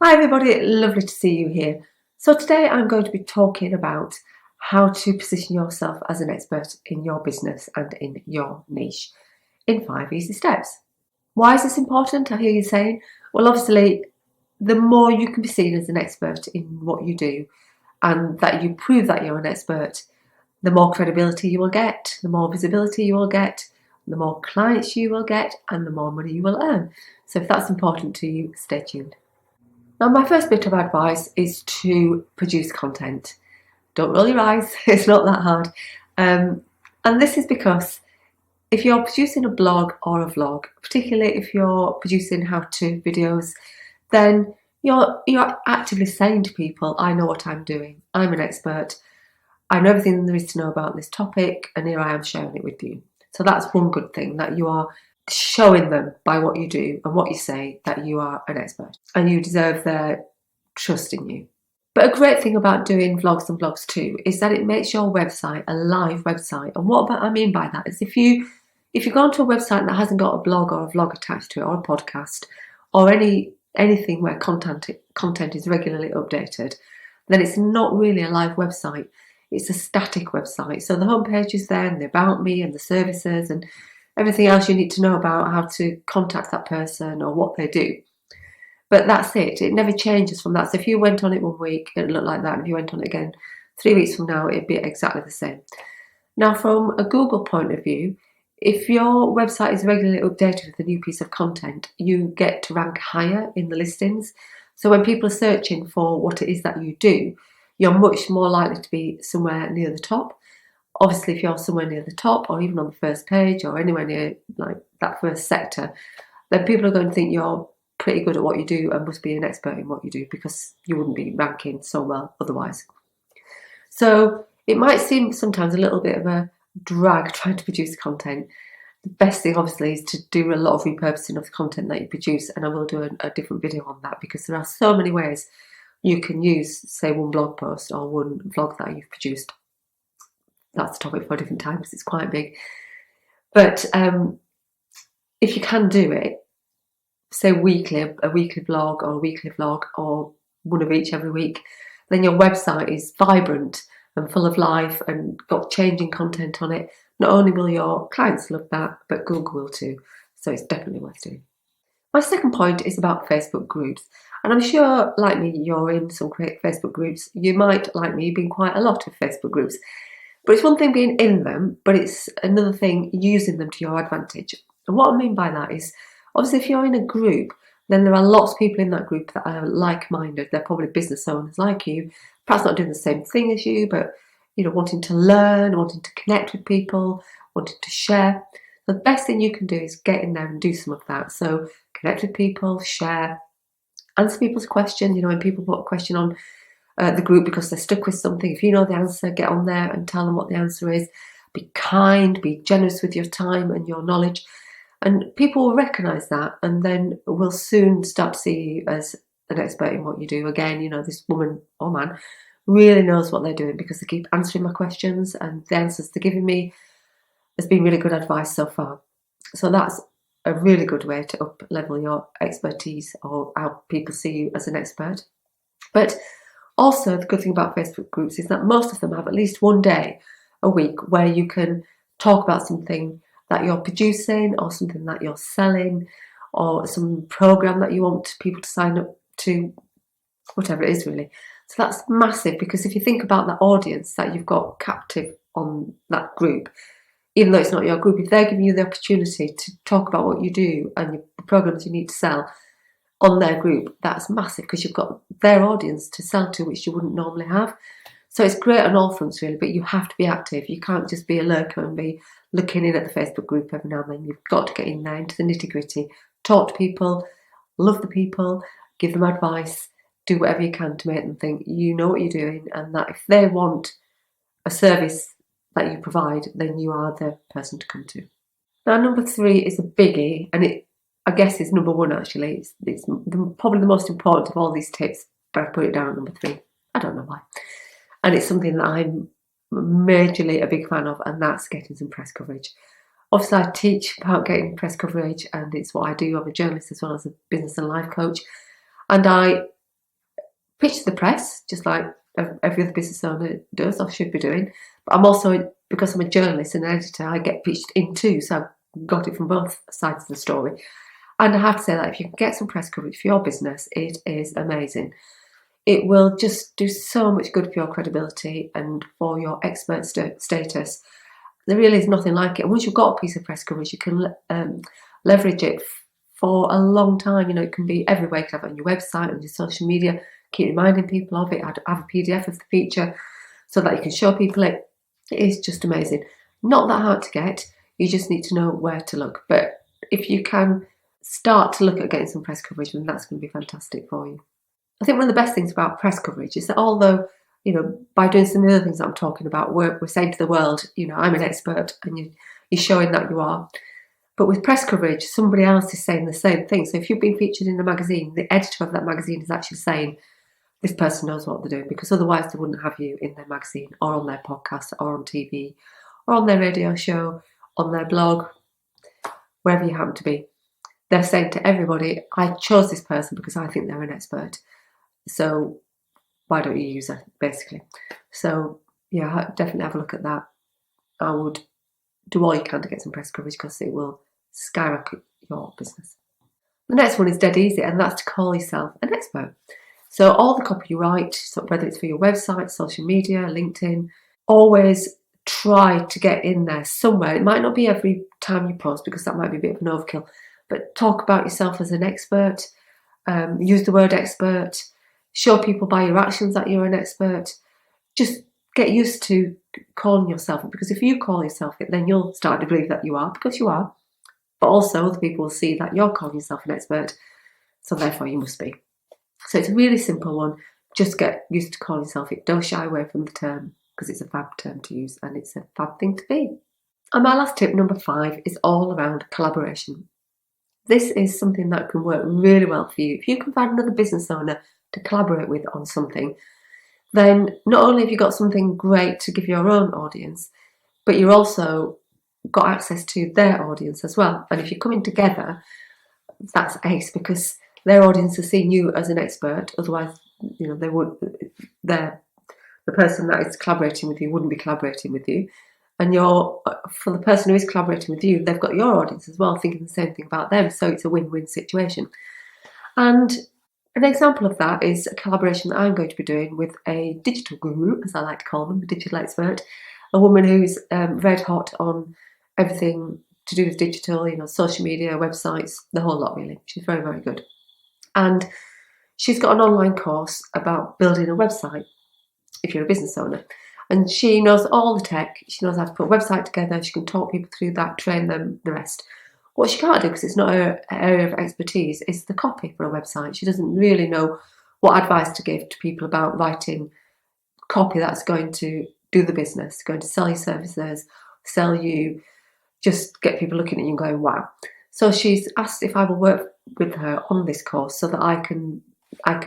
Hi everybody, lovely to see you here. So today I'm going to be talking about how to position yourself as an expert in your business and in your niche in 5 easy steps. Why is this important? I hear you saying. Well, obviously, the more you can be seen as an expert in what you do and that you prove that you're an expert, the more credibility you will get, the more visibility you will get, the more clients you will get, and the more money you will earn. So if that's important to you, stay tuned. Now, my first bit of advice is to produce content. Don't roll your eyes, it's not that hard. And this is because if you're producing a blog or a vlog, particularly if you're producing how-to videos, then you're actively saying to people, I know what I'm doing, I'm an expert, I know everything there is to know about this topic, and here I am sharing it with you. So that's one good thing, that you are showing them by what you do and what you say that you are an expert and you deserve their trust in you. But a great thing about doing vlogs and blogs too is that it makes your website a live website. And what I mean by that is if you go onto a website that hasn't got a blog or a vlog attached to it or a podcast or anything where content is regularly updated, then it's not really a live website. It's a static website. So the homepage is there and the about me and the services and everything else you need to know about how to contact that person or what they do. But that's it. It never changes from that. So if you went on it one week, it'd look like that. And if you went on it again 3 weeks from now, it'd be exactly the same. Now, from a Google point of view, if your website is regularly updated with a new piece of content, you get to rank higher in the listings. So when people are searching for what it is that you do, you're much more likely to be somewhere near the top. Obviously, if you're somewhere near the top or even on the first page or anywhere near like that first sector, then people are going to think you're pretty good at what you do and must be an expert in what you do because you wouldn't be ranking so well otherwise. So it might seem sometimes a little bit of a drag trying to produce content. The best thing obviously is to do a lot of repurposing of the content that you produce, and I will do a different video on that because there are so many ways you can use, say, one blog post or one vlog that you've produced. That's a topic for a different time because it's quite big. But if you can do it, say a weekly blog or a weekly vlog or one of each every week, then your website is vibrant and full of life and got changing content on it. Not only will your clients love that, but Google will too. So it's definitely worth doing. My second point is about Facebook groups. And I'm sure, like me, you're in some great Facebook groups. You might, like me, be in quite a lot of Facebook groups. But it's one thing being in them, but it's another thing using them to your advantage. And what I mean by that is, obviously, if you're in a group, then there are lots of people in that group that are like-minded. They're probably business owners like you, perhaps not doing the same thing as you, but wanting to learn, wanting to connect with people, wanting to share. The best thing you can do is get in there and do some of that. So connect with people, share, answer people's questions. When people put a question on the group because they're stuck with something, if you know the answer, get on there and tell them what the answer is. Be kind, be generous with your time and your knowledge. And people will recognise that and then will soon start to see you as an expert in what you do. Again, this woman or man really knows what they're doing because they keep answering my questions and the answers they're giving me has been really good advice so far. So that's a really good way to up level your expertise or how people see you as an expert. But also, the good thing about Facebook groups is that most of them have at least one day a week where you can talk about something that you're producing or something that you're selling or some program that you want people to sign up to, whatever it is really. So that's massive because if you think about that audience that you've got captive on that group, even though it's not your group, if they're giving you the opportunity to talk about what you do and the programs you need to sell on their group, that's massive because you've got their audience to sell to, which you wouldn't normally have. So it's great on all fronts really, but you have to be active. You can't just be a lurker and be looking in at the Facebook group every now and then. You've got to get in there into the nitty-gritty, talk to people, love the people, give them advice, do whatever you can to make them think you know what you're doing and that if they want a service that you provide, then you are the person to come to. Now, number 3 is a biggie, and it, I guess, is number 1 actually. It's probably the most important of all these tips, but I put it down at number 3. I don't know why. And it's something that I'm majorly a big fan of, and that's getting some press coverage. Obviously, I teach about getting press coverage, and it's what I do. I'm a journalist as well as a business and life coach. And I pitch to the press, just like every other business owner does or should be doing. But I'm also, because I'm a journalist and an editor, I get pitched in too, so I've got it from both sides of the story. And I have to say that if you can get some press coverage for your business, it is amazing. It will just do so much good for your credibility and for your expert status. There really is nothing like it. And once you've got a piece of press coverage, you can leverage it for a long time. You know, it can be everywhere. You can have it on your website, on your social media, keep reminding people of it, have a PDF of the feature so that you can show people it. It is just amazing. Not that hard to get. You just need to know where to look. But if you can start to look at getting some press coverage, then that's going to be fantastic for you. I think one of the best things about press coverage is that although, you know, by doing some of the other things that I'm talking about, we're saying to the world, you know, I'm an expert, and you're showing that you are. But with press coverage, somebody else is saying the same thing. So if you've been featured in a magazine, the editor of that magazine is actually saying, this person knows what they're doing, because otherwise they wouldn't have you in their magazine or on their podcast or on TV or on their radio show, on their blog, wherever you happen to be. They're saying to everybody, I chose this person because I think they're an expert. So why don't you use it, basically? So yeah, definitely have a look at that. I would do all you can to get some press coverage because it will skyrocket your business. The next one is dead easy, and that's to call yourself an expert. So all the copy you write, so whether it's for your website, social media, LinkedIn, always try to get in there somewhere. It might not be every time you post because that might be a bit of an overkill, but talk about yourself as an expert, use the word expert, show people by your actions that you're an expert. Just get used to calling yourself it, because if you call yourself it, then you'll start to believe that you are, because you are. But also other people will see that you're calling yourself an expert, so therefore you must be. So it's a really simple one. Just get used to calling yourself it. Don't shy away from the term, because it's a fab term to use and it's a fab thing to be. And my last tip, number 5, is all around collaboration. This is something that can work really well for you. If you can find another business owner to collaborate with on something, then not only have you got something great to give your own audience, but you're also got access to their audience as well. And if you're coming together, that's ace, because their audience is seeing you as an expert. Otherwise, you know, the person that is collaborating with you wouldn't be collaborating with you. And for the person who is collaborating with you, they've got your audience as well, thinking the same thing about them. So it's a win-win situation. And an example of that is a collaboration that I'm going to be doing with a digital guru, as I like to call them, a digital expert, a woman who's red hot on everything to do with digital, you know, social media, websites, the whole lot really. She's very, very good. And she's got an online course about building a website if you're a business owner. And she knows all the tech. She knows how to put a website together. She can talk people through that, train them, the rest. What she can't do, because it's not her area of expertise, is the copy for a website. She doesn't really know what advice to give to people about writing copy that's going to do the business, going to sell you services, sell you, just get people looking at you and going, wow. So she's asked if I will work with her on this course so that I can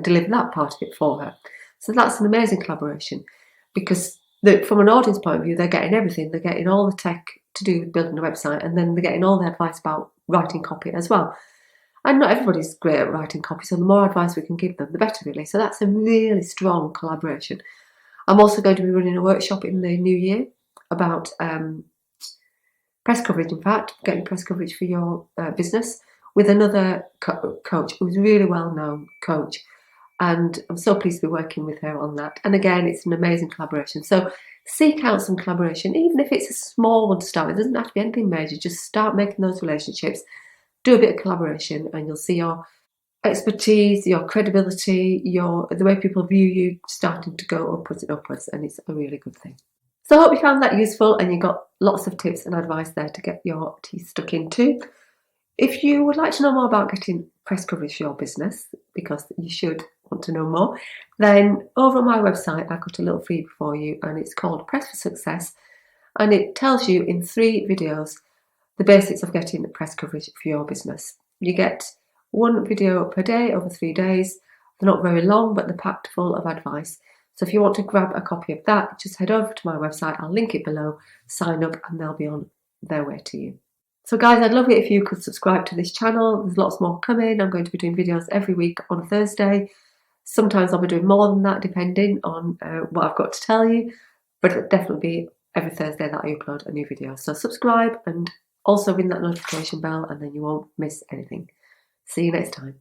deliver that part of it for her. So that's an amazing collaboration, because from an audience point of view, they're getting everything. They're getting all the tech to do with building a website, and then they're getting all the advice about writing copy as well. And not everybody's great at writing copy, so the more advice we can give them, the better, really. So that's a really strong collaboration. I'm also going to be running a workshop in the new year about press coverage, in fact, getting press coverage for your business, with another coach who's a really well-known coach. And I'm so pleased to be working with her on that. And again, it's an amazing collaboration. So seek out some collaboration, even if it's a small one to start with. It doesn't have to be anything major. Just start making those relationships. Do a bit of collaboration, and you'll see your expertise, your credibility, the way people view you starting to go upwards and upwards. And it's a really good thing. So I hope you found that useful, and you got lots of tips and advice there to get your teeth stuck into. If you would like to know more about getting press coverage for your business, because you should want to know more, then over on my website I've got a little freebie for you, and it's called Press for Success, and it tells you in 3 videos the basics of getting press coverage for your business. You get 1 video per day over 3 days. They're not very long, but they're packed full of advice. So if you want to grab a copy of that, just head over to my website. I'll link it below, sign up, and they'll be on their way to you. So guys, I'd love it if you could subscribe to this channel. There's lots more coming. I'm going to be doing videos every week on a Thursday. Sometimes I'll be doing more than that depending on what I've got to tell you, but it'll definitely be every Thursday that I upload a new video. So subscribe and also ring that notification bell and then you won't miss anything. See you next time.